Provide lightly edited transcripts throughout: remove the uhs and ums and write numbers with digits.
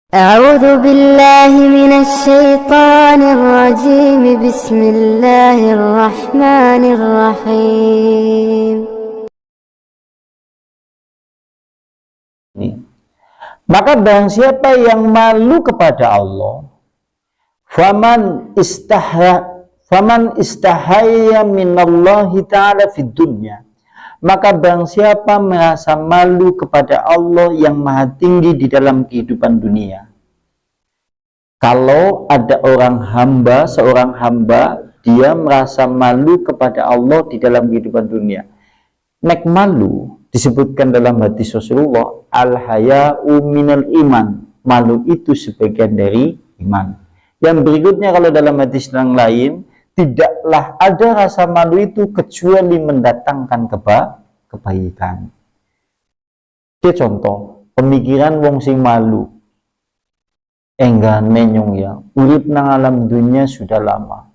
أعوذ بالله من الشيطان الرجيم بسم الله الرحمن الرحيم. Maka barang siapa yang malu kepada Allah, faman istahaya minallahi ta'ala fid dunya, maka barang siapa merasa malu kepada Allah yang maha tinggi di dalam kehidupan dunia. Kalau ada seorang hamba, dia merasa malu kepada Allah di dalam kehidupan dunia. Nek malu disebutkan dalam hadis Rasulullah, al-haya'u minal iman. Malu itu sebagian dari iman. Yang berikutnya kalau dalam hadis yang lain, tidaklah ada rasa malu itu kecuali mendatangkan kebaikan. Dia contoh, pemikiran wong sing malu. Enggane nyong ya, urip nang alam dunia sudah lama.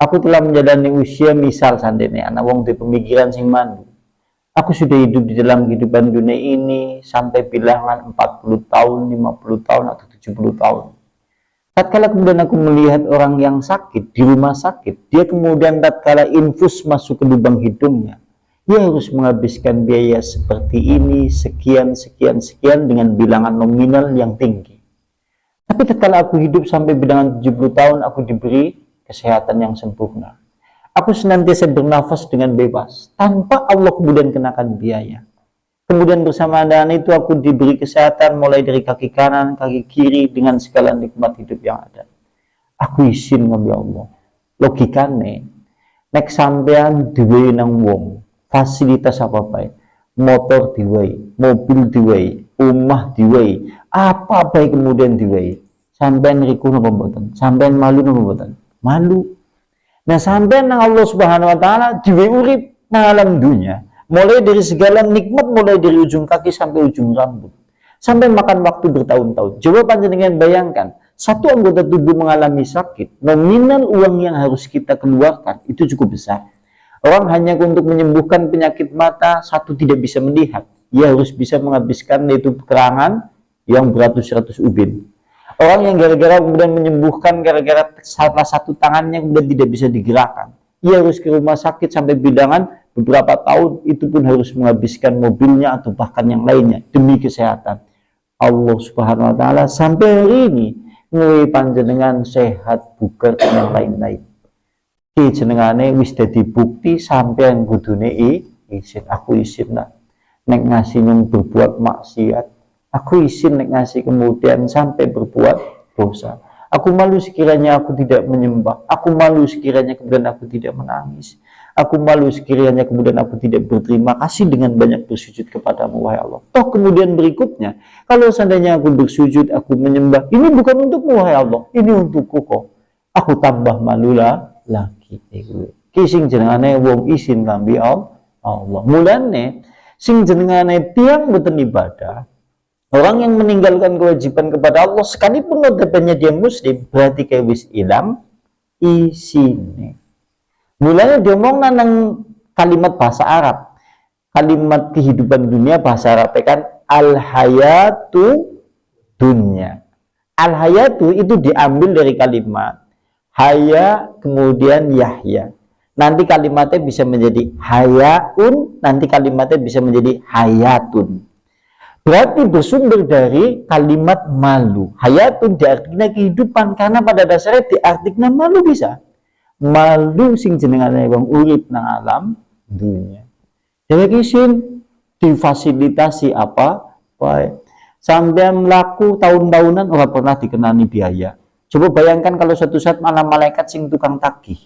Aku telah menjalani usia misal sandene anak wong di pemikiran sing malu. Aku sudah hidup di dalam kehidupan dunia ini sampai bilangan 40 tahun, 50 tahun, atau 70 tahun. Tatkala kemudian aku melihat orang yang sakit di rumah sakit, dia kemudian tatkala infus masuk ke lubang hidungnya, dia harus menghabiskan biaya seperti ini, sekian dengan bilangan nominal yang tinggi. Tapi tatkala aku hidup sampai bilangan 70 tahun, aku diberi kesehatan yang sempurna. Aku senantiasa bernafas dengan bebas, tanpa Allah kemudian kenakan biaya. Kemudian bersamaan dengan itu aku diberi kesehatan mulai dari kaki kanan, kaki kiri dengan segala nikmat hidup yang ada. Aku izin ngobi Allah. Logikane, nek sampean diwehi nang wong, fasilitas apa-apa, motor diwehi, mobil diwehi, omah diwehi, apa-apa kemudian diwehi. Sampean riku napa mboten? Sampean malu napa mboten? Malu. Nah, sampean nang Allah Subhanahu wa taala diwehi urip nang alam dunia. Mulai dari segala nikmat, mulai dari ujung kaki sampai ujung rambut, sampai makan waktu bertahun-tahun. Coba panjenengan bayangkan, satu anggota tubuh mengalami sakit, nominal uang yang harus kita keluarkan itu cukup besar. Orang hanya untuk menyembuhkan penyakit mata, satu tidak bisa melihat, ia harus bisa menghabiskan itu kerangan yang beratus-ratus ubin. Orang yang gara-gara kemudian menyembuhkan gara-gara salah satu tangannya kemudian tidak bisa digerakkan, ia harus ke rumah sakit sampai bilangan beberapa tahun, itu pun harus menghabiskan mobilnya atau bahkan yang lainnya demi kesehatan. Allah Subhanahu wa taala sampai hari ini ngui panjenengan sehat, bugar dan yang lain-lain. Ki jenengane wis dadi bukti sampean kudune izin. Aku izin nak nek ngasih nyung berbuat maksiat. Aku izin nek ngasih kemudian sampai berbuat dosa. Aku malu sekiranya aku tidak menyembah. Aku malu sekiranya kemudian aku tidak menangis. Aku malu sekiranya kemudian aku tidak berterima kasih dengan banyak bersujud kepadamu, wahai Allah. Toh kemudian berikutnya, kalau seandainya aku bersujud, aku menyembah, ini bukan untukmu, wahai Allah, ini untukku kok. Aku tambah malulah lagi. Sing jenengane wong isin lambi Allah. Mulane sing jenengane tiang boten ibadah, orang yang meninggalkan kewajiban kepada Allah sekalipun notabene dia muslim, berarti kayak wis ilang isine. Mulanya dia ngomong nang kalimat bahasa Arab, kalimat kehidupan dunia bahasa Arab kan al-hayatu dunya. Al-hayatu itu diambil dari kalimat haya kemudian yahya. Nanti kalimatnya bisa menjadi hayaun, nanti kalimatnya bisa menjadi hayatun. Berarti bersumber dari kalimat malu. Hayatun diartikan kehidupan, karena pada dasarnya diartikan malu bisa. Malu sing jenengane wong urip nang alam dunia. Jadi isin difasilitasi apa? Baik. Sampai melaku tahun-tahunan ora pernah dikenani biaya. Coba bayangkan kalau suatu saat malam malaikat sing tukang tagih.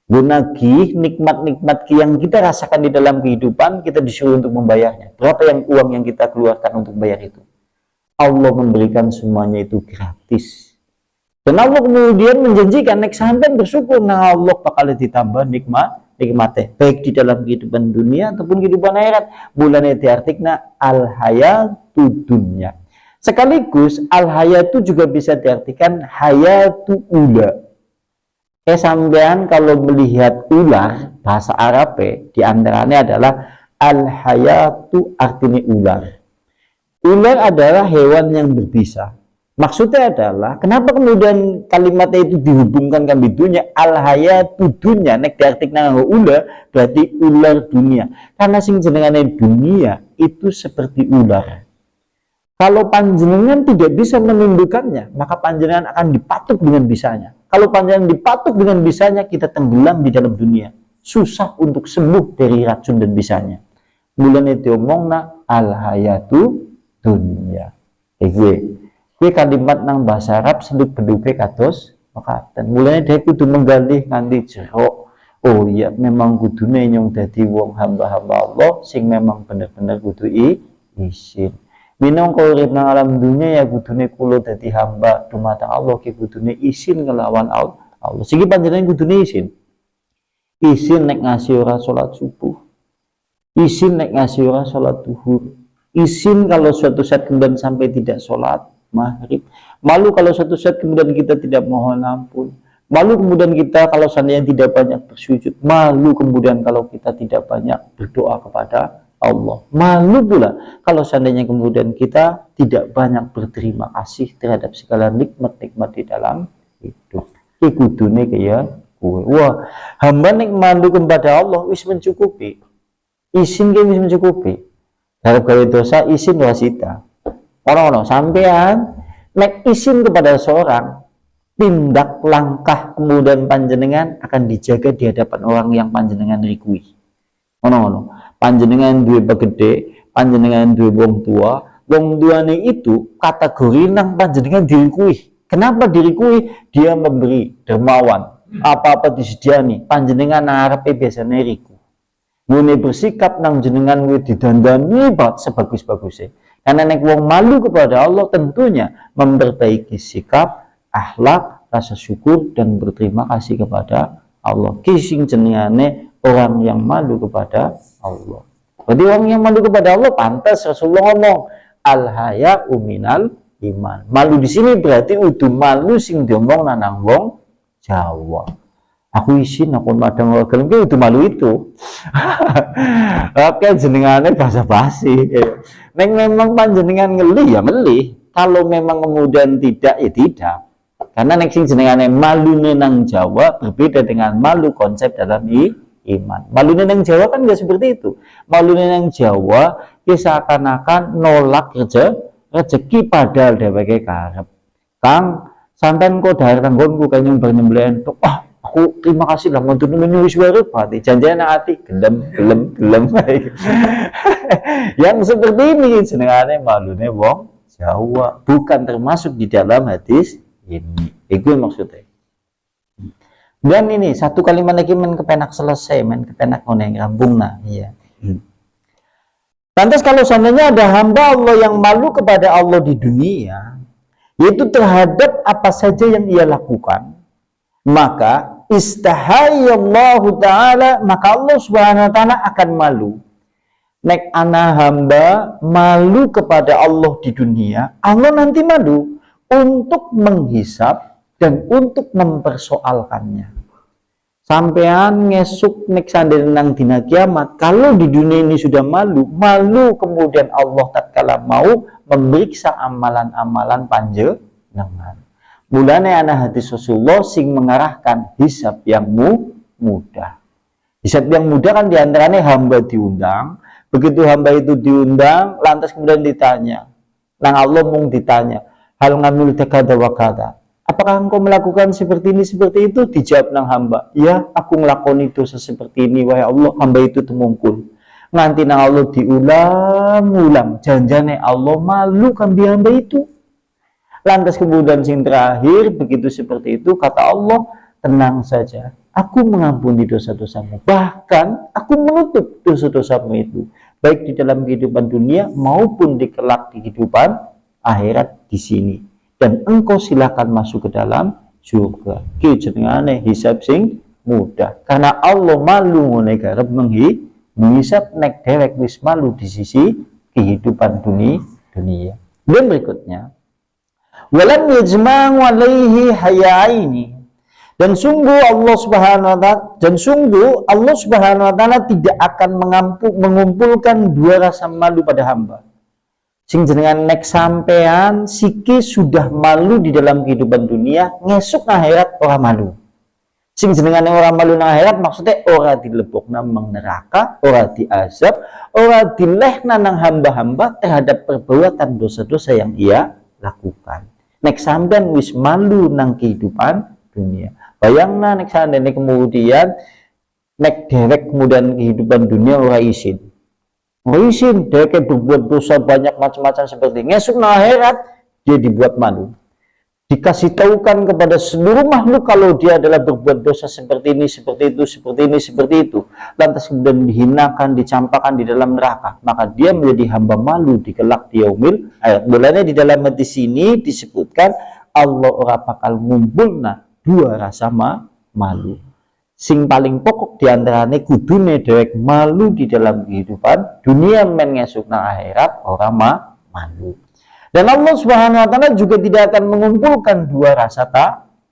Nagih nikmat-nikmat yang kita rasakan di dalam kehidupan, kita disuruh untuk membayarnya. Berapa yang uang yang kita keluarkan untuk bayar itu? Allah memberikan semuanya itu gratis. Dan Allah kemudian menjanjikan nek sampean bersyukur nah Allah bakal ditambah nikmatnya baik di dalam kehidupan dunia ataupun kehidupan akhirat. Mulane diartikna al hayatu dunya. Sekaligus al hayatu juga bisa diartikan hayatu ula. Sampean kalau melihat ular bahasa Arab di antaranya adalah al hayatu artinya ular. Ular adalah hewan yang berbisa. Maksudnya adalah kenapa kemudian kalimatnya itu dihubungkan kan dunia al-hayatu dunya nek diartikan nganggo ular berarti ular dunia. Karena sing jenengane dunia itu seperti ular. Kalau panjenengan tidak bisa menundukkannya, maka panjenengan akan dipatuk dengan bisanya. Kalau panjenengan dipatuk dengan bisanya, kita tenggelam di dalam dunia. Susah untuk sembuh dari racun dan bisanya. Mulane diomongna al-hayatu dunya. Gue kalimat nang bahasa Arab seluk beduke kados makaten. Mulane dia kudu menggalih nganti jero. Oh iya memang kudune nyong dadi wong hamba-hamba Allah sing memang bener-bener kudu izin. Minangka urip nang alam dunya ya kudune kula dadi hamba dumateng Allah ki kudune izin ngelawan Allah. Sing panjenengan kudune izin. Izin nek ngasih ora salat subuh. Izin nek ngasih ora salat duhur. Izin kalau suatu saat kemudian sampai tidak sholat maghrib. Malu kalau suatu saat kemudian kita tidak mohon ampun. Malu kemudian kita kalau seandainya tidak banyak bersujud. Malu kemudian kalau kita tidak banyak berdoa kepada Allah. Malu pula kalau seandainya kemudian kita tidak banyak berterima kasih terhadap segala nikmat-nikmat di dalam hidup. Ikutune kaya kue. Wah, hamba nek malu kepada Allah wis mencukupi. Isin ke wis mencukupi. Kalau gawe dosa isin wasita. Orang-orang sampean nek isin kepada seorang, tindak langkah kemudian panjenengan akan dijaga di hadapan orang yang panjenengan rikui. Orang-orang panjenengan duwe begede, panjenengan duwe wong tuane itu kategori nang panjenengan dirikui. Kenapa dirikui? Dia memberi, dermawan, apa-apa disediani, panjenengan arepe biasanya riku. Mune bersikap nang jenengan kuwi didandani banget sebagus-bagusnya. Karena nek wong malu kepada Allah tentunya memperbaiki sikap, akhlak, rasa syukur dan berterima kasih kepada Allah. Kising jenengane orang yang malu kepada Allah. Jadi orang yang malu kepada Allah pantas Rasulullah ngomong al-haya'u minal iman. Malu di sini berarti udah malu sing diomong nang wong Jawa. Aku isin aku madang ora gelem ki udah malu itu. Oke jenengane basa-basi. Neng memang panjenengan ngeli ya ngeli. Kalau memang kemudian tidak ya tidak. Karena nek sing jenengane malune nang Jawa berbeda dengan malu konsep dalam iman. Malune nang Jawa kan nggak seperti itu. Malune nang Jawa ya seakan-akan nolak rezeki padahal dheweke karep. Kang, sampean kok daerah tanggonku kanyang nyembelihan tok. Aku terima kasih lah untuk menulis suara pati janjian hati gelem. Yang seperti ini senengane malune wong Jawa bukan termasuk di dalam hadis ini. Itu maksudnya. Dan ini satu kalimat lagi men kepenak selesai, men kepenak ngene rampung nah. Iya. Lantas kalau seandainya ada hamba Allah yang malu kepada Allah di dunia, yaitu terhadap apa saja yang ia lakukan, maka istahayallahu ta'ala, maka Allah subhanahu wa ta'ala akan malu. Nek ana hamba malu kepada Allah di dunia, Allah nanti malu untuk menghisap dan untuk mempersoalkannya. Sampean ngesuk nek sandene nang dina kiamat, kalau di dunia ini sudah malu kemudian Allah tatkala mau memeriksa amalan-amalan panjenengan. Mulane ana hadis Rasulullah sing mengarahkan hisab yang mudah. Hisab yang mudah kan diantaranya hamba diundang. Begitu hamba itu diundang, lantas kemudian ditanya. Nang Allah mung ditanya, hal ngamil kada wa kada. Apakah engkau melakukan seperti ini, seperti itu? Dijawab nang hamba, ya aku ngelakoni dosa seperti ini, wahai Allah. Hamba itu temungkul. Nganti nang Allah diulang-ulang. Janjane Allah malu kan di hamba itu. Lantas kemudian sing terakhir begitu seperti itu kata Allah, tenang saja, aku mengampuni dosa-dosamu, bahkan aku menutup dosa-dosamu itu baik di dalam kehidupan dunia maupun di kelak di kehidupan akhirat di sini, dan engkau silakan masuk ke dalam surga. Ki jenengane hisab sing mudah karena Allah malu ngene garep menghisab nek dhewek wis malu di sisi kehidupan dunia. Dan berikutnya walam yajma'u alaihi hayaini, dan sungguh Allah Subhanahu wa taala tidak akan mengumpulkan dua rasa malu pada hamba. Sing jenengan nek sampean siki sudah malu di dalam kehidupan dunia, ngesuk akhirat ora malu. Sing jenengan ora malu nang akhirat maksudnya ora dilebokna nang neraka, ora diazab, ora dilehna nang hamba-hamba terhadap perbuatan dosa-dosa yang ia lakukan. Nek sampean wis malu nang kehidupan dunia. Bayangna nek seandainya kemudian nek derek kemudian kehidupan dunia ora izin. Izin dia kayak berbuat dosa banyak macam-macam seperti ngesuk na akhirat dia dibuat malu, dikasih tahukan kepada seluruh makhluk kalau dia adalah berbuat dosa seperti ini, seperti itu, seperti ini, seperti itu, lantas kemudian dihinakan, dicampakkan di dalam neraka, maka dia menjadi hamba malu di kelak di yaumil akhirat. Mulanya di dalam hadis sini disebutkan Allah ora bakal ngumpulna dua rasa malu. Sing paling pokok diantaranya kudune dewek malu di dalam kehidupan dunia men ngesuk nang akhirat orang malu. Dan Allah Subhanahu wa taala juga tidak akan mengumpulkan dua rasa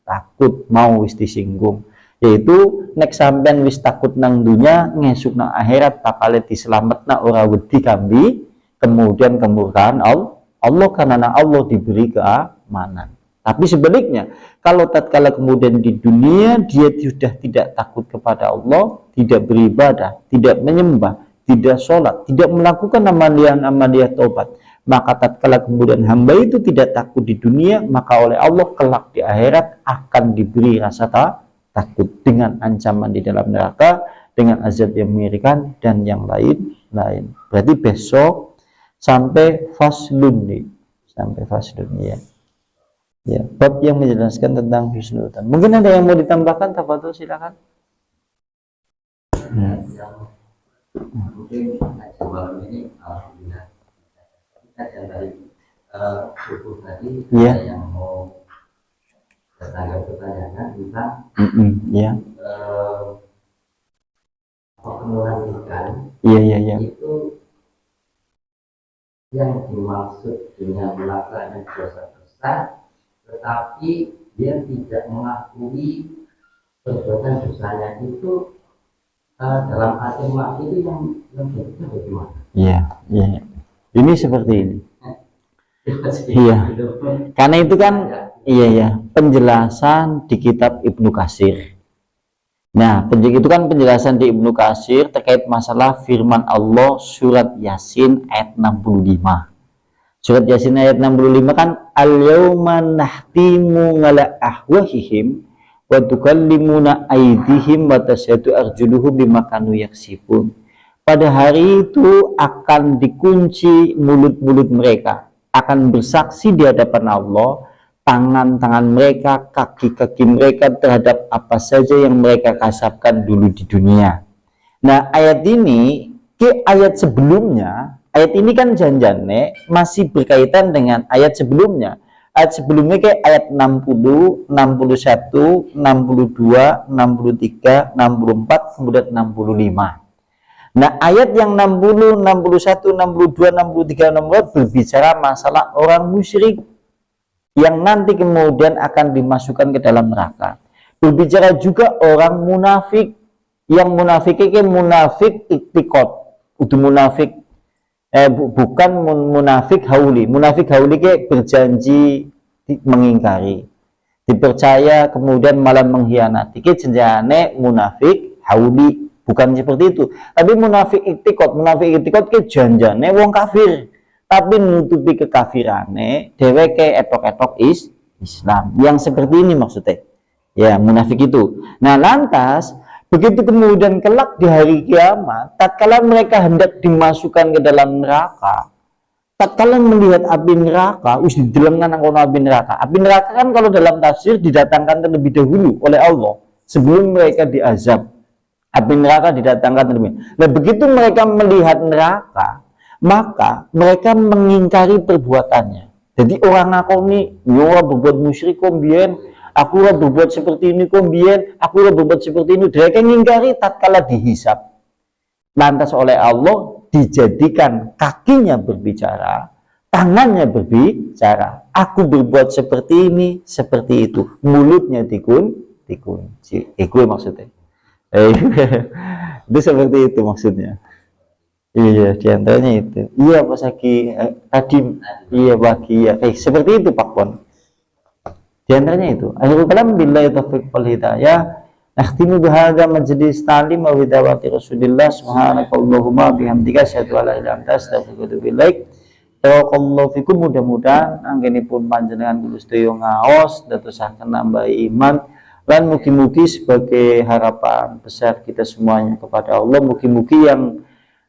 takut mau wis disinggung, yaitu nek sampean wis takut nang dunia ngesuk nang akhirat bakal diselametna ora wedi kambi kemudian kemurkaan Allah karena Allah diberi keamanan. Tapi sebaliknya, kalau tatkala kemudian di dunia dia sudah tidak takut kepada Allah, tidak beribadah, tidak menyembah, tidak sholat, tidak melakukan amalia taubat, maka tatkala kemudian hamba itu tidak takut di dunia, maka oleh Allah kelak di akhirat akan diberi rasa takut dengan ancaman di dalam neraka, dengan azab yang mengerikan dan yang lain-lain. Berarti besok sampai faslun nih, sampai faslun ya. Ya, bab yang menjelaskan tentang husnudzan. Mungkin ada yang mau ditambahkan, tafadhol silakan. Mungkin malam ini alhamdulillah kita dari subuh tadi ada yang mau pertanyaan tentang pengulangan itu yang dimaksud dengan melakukan dosa besar, tetapi dia tidak mengakui perbuatan dosanya itu dalam arti maaf itu yang bentuknya bagaimana? Iya. Ini seperti ini. Iya. Karena itu kan penjelasan di kitab Ibnu Katsir. Nah, itu kan penjelasan di Ibnu Katsir terkait masalah firman Allah surat Yasin ayat 65. Surat Yasin ayat 65 kan al-yauma nahtimu ala ahwahihim wa tukallimuna aydihim wa tasyhadu arjuluhum bima kanu yaksibun. Pada hari itu akan dikunci mulut-mulut mereka, akan bersaksi di hadapan Allah tangan-tangan mereka, kaki-kaki mereka terhadap apa saja yang mereka kasabkan dulu di dunia. Nah, ayat ini ke ayat sebelumnya. Ayat ini kan janjane masih berkaitan dengan ayat sebelumnya. Ayat sebelumnya kayak ayat 60, 61, 62, 63, 64, kemudian 65. Nah, ayat yang 60, 61, 62, 63, 64 berbicara masalah orang musyrik yang nanti kemudian akan dimasukkan ke dalam neraka. Berbicara juga orang munafik, yang munafik itu munafik iktikot, udah munafik bukan munafik hauli. Munafik hauli ke berjanji mengingkari, dipercaya kemudian malah mengkhianati. Ke jenjane munafik hauli, bukan seperti itu. Tapi munafik iktikot ke janjane wong kafir, tapi nutupi kekafirane dheweke etok-etok Islam. Yang seperti ini maksudnya. Ya, munafik itu. Nah, lantas begitu kemudian kelak di hari kiamat, tatkala mereka hendak dimasukkan ke dalam neraka, tatkala melihat api neraka, didelengkan nang kono api neraka. Api neraka kan kalau dalam tafsir didatangkan terlebih dahulu oleh Allah sebelum mereka diazab. Api neraka didatangkan terlebih. Nah, begitu mereka melihat neraka, maka mereka mengingkari perbuatannya. Jadi orang ngakoni, yo berbuat musyrik kombien, aku lah berbuat seperti ini kombien, aku lah berbuat seperti ini. Mereka ngingkari tatkala dihisab. Lantas oleh Allah dijadikan kakinya berbicara, tangannya berbicara. Aku berbuat seperti ini, seperti itu. Mulutnya dikunci. Itu maksudnya. Itu seperti itu maksudnya. Iya, di antaranya itu. Iya, Pak Saki, tadi, iya bagi ya. Seperti itu Pak Pon. Di antaranya itu. Akhirul kalam billahi taufiq wal hidayah. Nakhtimu bihadza majlis ta'lim wa bidawati Rasulillah subhanakallahumma bihamdika asyhadu an la ilaha illa anta astaghfiruka wa atubu ilaik. Barakallahu fikum, mudah-mudahan anggenipun panjenengan kula sedaya ngaos dadosaken nambah iman lan mugi-mugi sebagai harapan besar kita semuanya kepada Allah, mugi-mugi yang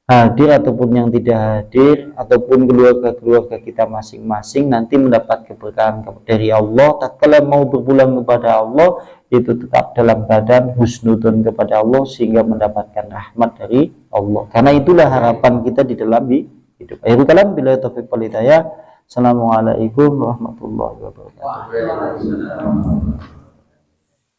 hadir ataupun yang tidak hadir ataupun keluarga-keluarga kita masing-masing nanti mendapat keberkahan dari Allah. Tatkala mau berpulang kepada Allah itu tetap dalam keadaan husnudon kepada Allah sehingga mendapatkan rahmat dari Allah, karena itulah harapan kita di dalam hidup. Akhirul kalam billahi taufiq wal hidayah. Assalamualaikum warahmatullahi wabarakatuh.